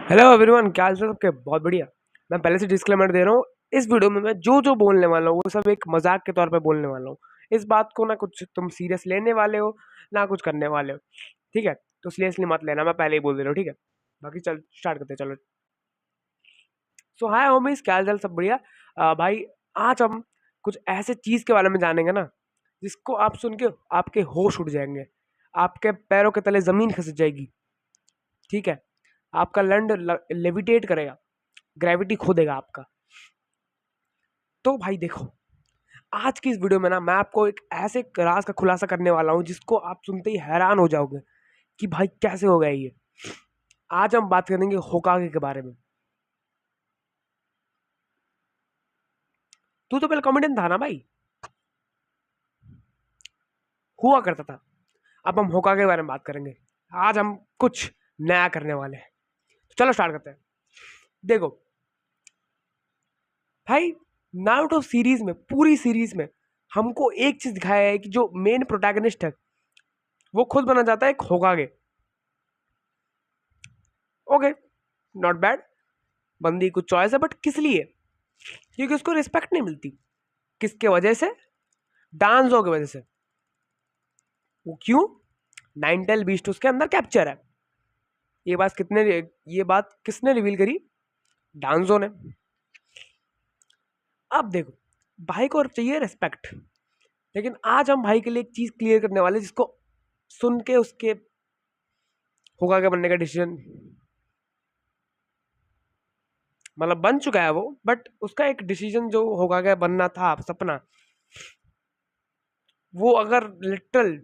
Hello everyone, क्या हाल चाल सबके। बहुत बढ़िया। मैं पहले से डिस्क्लेमर दे रहा हूँ, इस वीडियो में मैं जो जो बोलने वाला हूँ वो सब एक मजाक के तौर पे बोलने वाला हूँ। इस बात को ना कुछ तुम सीरियस लेने वाले हो ना कुछ करने वाले हो, ठीक है। तो सीरियसली मत लेना, मैं पहले ही बोल दे रहा हूँ, ठीक है। बाकी चल स्टार्ट करते हैं, चलो। सो हाय होमीज, क्या हाल चाल, सब बढ़िया। भाई, आज हम कुछ ऐसे चीज के बारे में जानेंगे ना जिसको आप सुन के आपके होश उड़ जाएंगे, आपके पैरों के तले जमीन खिसक जाएगी, ठीक है। आपका लैंड लेविटेट करेगा, ग्रेविटी खो देगा आपका। तो भाई देखो, आज की इस वीडियो में ना मैं आपको एक ऐसे राज का खुलासा करने वाला हूं जिसको आप सुनते ही हैरान हो जाओगे कि भाई कैसे हो गया ये। आज हम बात करेंगे होकागे के बारे में। तू तो पहले कॉमेडियन था ना भाई, हुआ करता था। अब हम होकागे के बारे में बात करेंगे। आज हम कुछ नया करने वाले हैं, तो चलो स्टार्ट करते हैं। देखो भाई, नारुतो सीरीज में, पूरी सीरीज में हमको एक चीज दिखाया है कि जो मेन प्रोटैगनिस्ट है वो खुद बना जाता है एक होकागे। Okay, not bad. बंदी कुछ चॉइस है, बट किस लिए? क्योंकि उसको रिस्पेक्ट नहीं मिलती। किसके वजह से? डांसो की वजह से। वो क्यों? नाइनटेल बीस्ट उसके अंदर कैप्चर है। ये बात किसने रिवील करी? डांसो ने। अब देखो, भाई को चाहिए रिस्पेक्ट, लेकिन आज हम भाई के लिए एक चीज क्लियर करने वाले जिसको सुन के उसके होगा क्या बनने का डिसीजन मतलब बन चुका है वो, बट उसका एक डिसीजन जो होगा क्या बनना था सपना, वो अगर लिटरल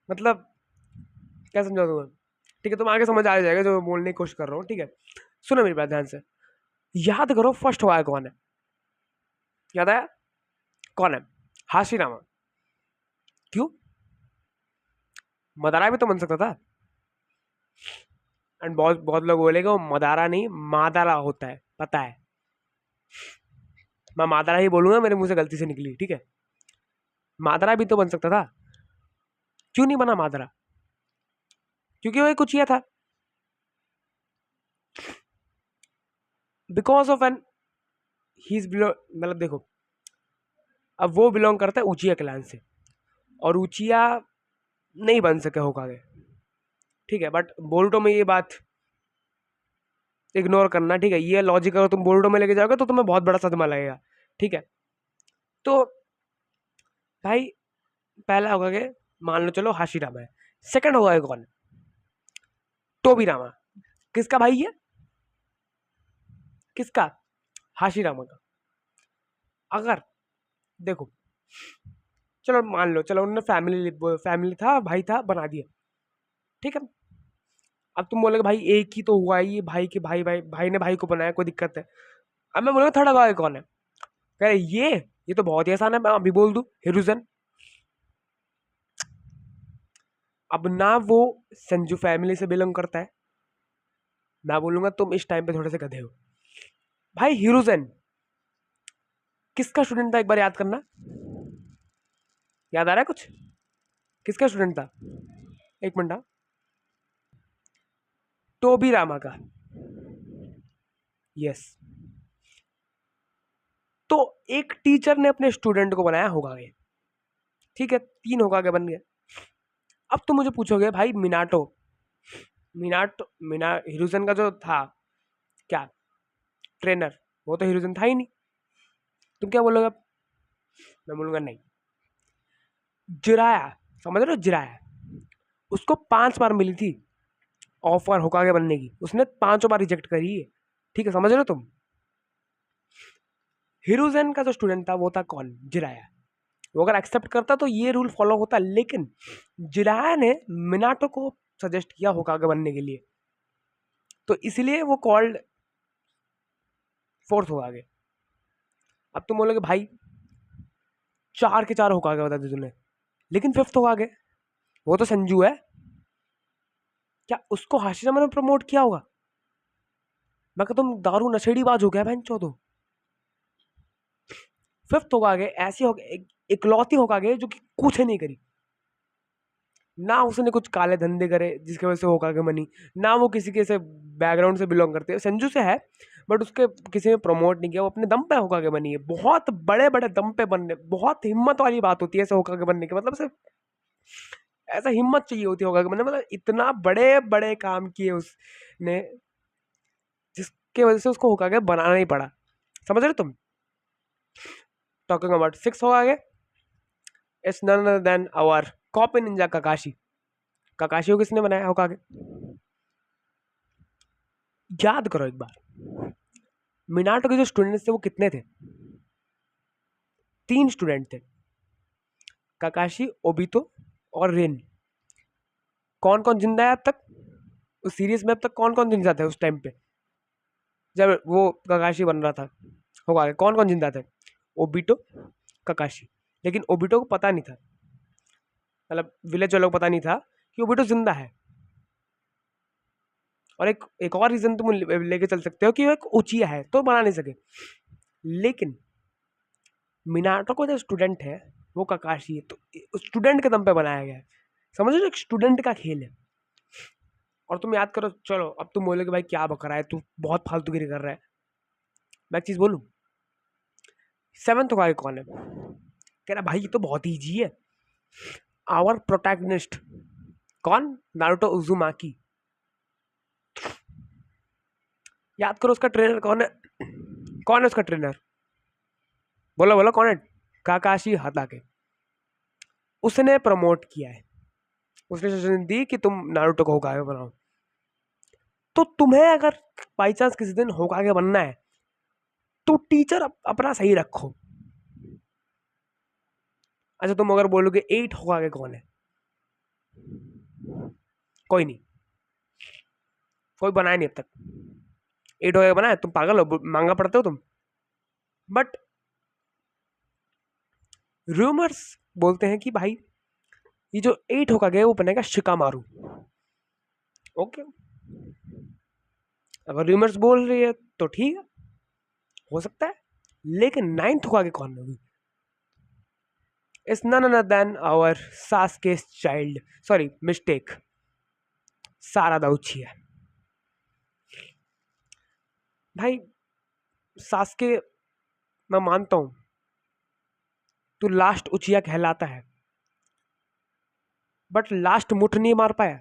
मतलब क्या समझा तुम्हें, ठीक है। तुम आगे समझ आ जाएगा जो मैं बोलने की कोशिश कर रहा हूँ, ठीक है। सुनो मेरी बात ध्यान से। याद करो फर्स्ट हुआ है कौन है? याद आया? कौन है? हाशिरामा। क्यों? मदारा भी तो बन सकता था। एंड बहुत बहुत लोग बोलेंगे वो मदारा नहीं मादारा होता है, पता है। मैं मादारा ही बोलूंगा, मेरे मुंह से गलती से निकली, ठीक है। मादारा भी तो बन सकता था। क्यों नहीं बना मादारा? क्योंकि वो एक कुचिया था। Because of an he is मतलब देखो, अब वो बिलोंग करता है ऊचिया क्लैन से, और ऊचिया नहीं बन सके होकागे, ठीक है। बट बोरुटो में ये बात इग्नोर करना, ठीक है। ये लॉजिक अगर तुम बोरुटो में लेके जाओगे तो तुम्हें बहुत बड़ा सदमा लगेगा, ठीक है। तो भाई, पहला होकागे मान लो चलो हाशिरामा है। सेकंड होकागे कौन है? टोबीरामा। किसका भाई है? किसका? हाशिरामा का। अगर देखो, चलो मान लो, चलो उन्होंने फैमिली फैमिली था, भाई था, बना दिया, ठीक है। अब तुम बोलोगे भाई एक ही तो हुआ है, ये भाई के भाई भाई भाई ने भाई को बनाया, कोई दिक्कत है? अब मैं बोलूंगा थर्ड होकागे कौन है? कह रहे ये तो बहुत ही आसान है, मैं अभी बोल दूं, हिरुजन। अब ना वो संजू फैमिली से बिलोंग करता है, मैं बोलूंगा तुम इस टाइम पे थोड़े से गधे हो। भाई हिरुजन किसका स्टूडेंट था, एक बार याद करना। याद आ रहा है कुछ? किसका स्टूडेंट था? एक मिनट, हाँ। टोबी रामा का। यस। तो एक टीचर ने अपने स्टूडेंट को बनाया होकागे, ठीक है। तीन होकागे बन गए। अब तुम मुझे पूछोगे भाई मिनाटो, मिना हिरुजन का जो था क्या ट्रेनर, वो तो हिरुजन था ही नहीं। तुम क्या बोलोगे अब? मैं बोलूंगा नहीं। जिराया, समझ रहे हो? जिराया, उसको 5 बार मिली थी ऑफर होकागे बनने की, उसने 5 बार रिजेक्ट करी है, ठीक है। समझ रहे हो तुम? हिरुजन का जो स्टूडेंट था वो था कौन? जिराया। वो अगर एक्सेप्ट करता तो ये रूल फॉलो होता, लेकिन जिराया ने मिनाटो को सजेस्ट किया होकागे बनने के लिए, तो इसलिए वो कॉल्ड फोर्थ होकागे। अब तुम बोलोगे भाई 4 के 4 होकागे बता दी तूने, लेकिन फिफ्थ होकागे वो तो संजू है, क्या उसको हाशिरामा ने प्रमोट किया होगा? मैं कहता तुम दारू नशेड़ीबाज हो गया बहन चौधो। फिफ्थ होकागे ऐसी हो इकलौती होकागे जो कि कुछ नहीं करी, ना उसने कुछ काले धंधे करे जिसकी वजह से होकागे बनी, ना वो किसी के से बैकग्राउंड से बिलोंग करते है। संजू से है बट उसके किसी ने प्रमोट नहीं किया, वो अपने दम पे होकागे बनी है, बहुत बड़े बड़े दम पे बनने, बहुत हिम्मत वाली बात होती है ऐसे होकागे बनने की, मतलब सिर्फ ऐसा हिम्मत चाहिए होती है होकागे बनने, मतलब इतना बड़े बड़े काम किए उसने जिसके वजह से उसको होकागे बनाना ही पड़ा। समझ रहे तुम? Talking about 6 Hokage, it's none other than our copy ninja Kakashi. Kakashi को किसने बनाया होकागे? याद करो एक बार, मिनाटो के जो स्टूडेंट्स थे वो कितने थे? 3 स्टूडेंट थे, काकाशी, ओबितो और रेन। कौन कौन जिंदा है अब तक उस सीरीज में? अब तक कौन कौन जिंदा थे उस टाइम पे जब वो काकाशी बन रहा था होकागे? कौन कौन जिंदा थे? ओबिटो, काकाशी। लेकिन ओबिटो को पता नहीं था, मतलब विलेज वालों को पता नहीं था कि ओबिटो जिंदा है। और एक और रीजन तुम लेके चल सकते हो कि वो एक उचिया है तो बना नहीं सके, लेकिन मिनाटो को जो स्टूडेंट है वो काकाशी है, तो स्टूडेंट के दम पे बनाया गया है। समझ लो, एक स्टूडेंट का खेल है। और तुम याद करो, चलो अब तुम बोलोगे भाई क्या बक रहा है तू, बहुत फालतूगिरी कर रहा है। मैं एक चीज बोलूं, 7th होकागे कौन है? कह रहा भाई ये तो बहुत ईजी है, आवर प्रोटैगनिस्ट। कौन? नारुतो उजुमाकी। याद करो उसका ट्रेनर कौन है? कौन है उसका ट्रेनर? बोलो बोलो कौन है? काकाशी हताके। उसने प्रमोट किया है, उसने सजेशन दी कि तुम नारुतो को होकागे बनाओ। तो तुम्हें अगर बाई चांस किसी दिन होकागे बनना है तो टीचर अपना सही रखो। अच्छा तुम अगर बोलोगे 8 होकागे कौन है? कोई नहीं, कोई बनाया नहीं अब तक। 8 होकागे बनाया? तुम पागल हो, मांगा पढ़ते हो तुम? बट रूमर्स बोलते हैं कि भाई ये जो 8 होकागे है वो बनेगा शिकामारू। ओके, अगर रूमर्स बोल रही है तो ठीक है, हो सकता है। लेकिन 9th होकागे कौन होगी? It's none other than our Sasuke's child, sorry mistake, Sarada Uchiha. भाई सास्के, मैं मानता हूं तू लास्ट उचिया कहलाता है, बट लास्ट मुठ नहीं मार पाया।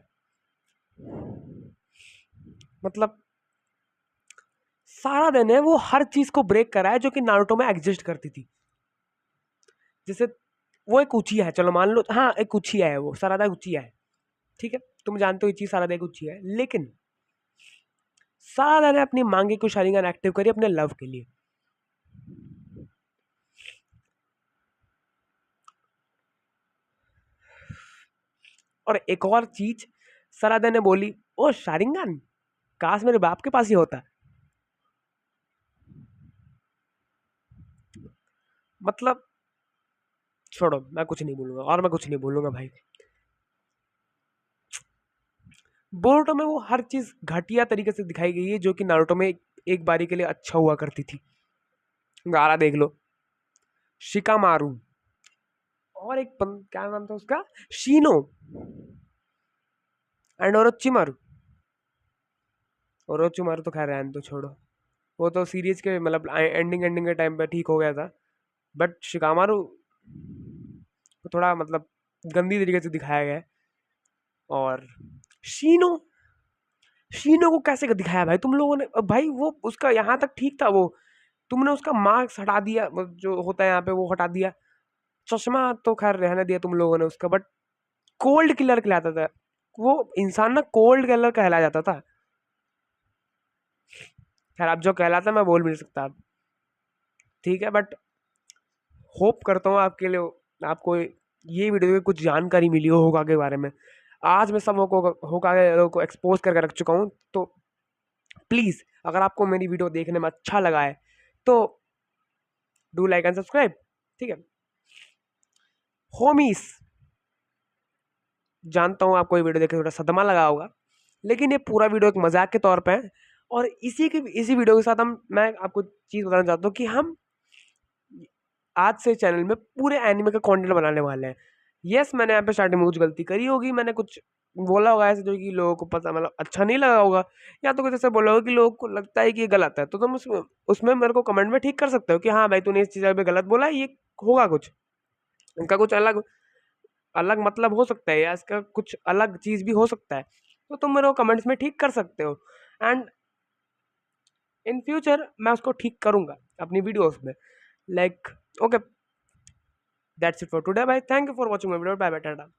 मतलब सारा दिन है वो हर चीज को ब्रेक करा है जो कि नारुतो में एग्जिस्ट करती थी। जैसे वो एक उचिया है, चलो मान लो, हाँ एक उचिया है, वो सारादा उचिया है, ठीक है, तुम जानते हो ये चीज, सारादा एक उचिया है। लेकिन सारादा ने अपनी मांगे को शारिंगन एक्टिव करी अपने लव के लिए। और एक और चीज सारादा ने बोली, ओ शारिंगन काश मेरे बाप के पास ही होता। मतलब छोड़ो, मैं कुछ नहीं बोलूंगा, और मैं कुछ नहीं बोलूंगा भाई। बोरुटो में वो हर चीज घटिया तरीके से दिखाई गई है जो कि नारुतो में एक बारी के लिए अच्छा हुआ करती थी। गारा देख लो, शिकामारू, और एक क्या नाम था उसका, शीनो एंड ओरोचिमारू। ओरोचिमारू तो खैर रहने तो छोड़ो, वो तो सीरीज के मतलब एंडिंग के टाइम पे ठीक हो गया था। बट शिकामारू को थोड़ा मतलब गंदी तरीके से दिखाया गया है। और शीनो, शीनो को कैसे दिखाया भाई तुम लोगों ने? भाई वो उसका यहाँ तक ठीक था, वो तुमने उसका मार्क्स हटा दिया, जो होता है यहाँ पे वो हटा दिया। चश्मा तो खैर रहने दिया तुम लोगों ने उसका, बट कोल्ड किलर कहलाता था वो इंसान ना, कोल्ड किलर कहला जाता था। खैर अब जो कहलाता मैं बोल भी नहीं सकता अब, ठीक है। बट होप करता हूँ आपके लिए, आपको ये वीडियो में कुछ जानकारी मिली हो होगा के बारे में। आज मैं सब होगा को एक्सपोज करके रख चुका हूँ। तो प्लीज़ अगर आपको मेरी वीडियो देखने में अच्छा लगा है तो डू लाइक एंड सब्सक्राइब, ठीक है होमीस। जानता हूँ आपको ये वीडियो देख के थोड़ा सदमा लगा होगा, लेकिन ये पूरा वीडियो एक मजाक के तौर पे है। और इसी वीडियो के साथ मैं आपको चीज़ बताना चाहता हूँ कि हम आज से चैनल में पूरे एनिमे का कंटेंट बनाने वाले हैं। यस, मैंने यहाँ पे स्टार्टिंग में कुछ गलती करी होगी, मैंने कुछ बोला होगा ऐसे जो कि लोगों को पता मतलब अच्छा नहीं लगा होगा, या तो कुछ ऐसा बोला होगा कि लोगों को लगता है कि ये गलत है, तो तुम उसमें उसमें मेरे को कमेंट में ठीक कर सकते हो कि हाँ भाई तूने इस चीज़ पे गलत बोला है, ये होगा कुछ, इनका कुछ अलग अलग मतलब हो सकता है या इसका कुछ अलग चीज़ भी हो सकता है, तो तुम मेरे को कमेंट्स में ठीक कर सकते हो। एंड इन फ्यूचर मैं उसको ठीक करूँगा अपनी वीडियोज़ में। Like okay, that's it for today भाई, thank you for watching my video, bye bye, Tata.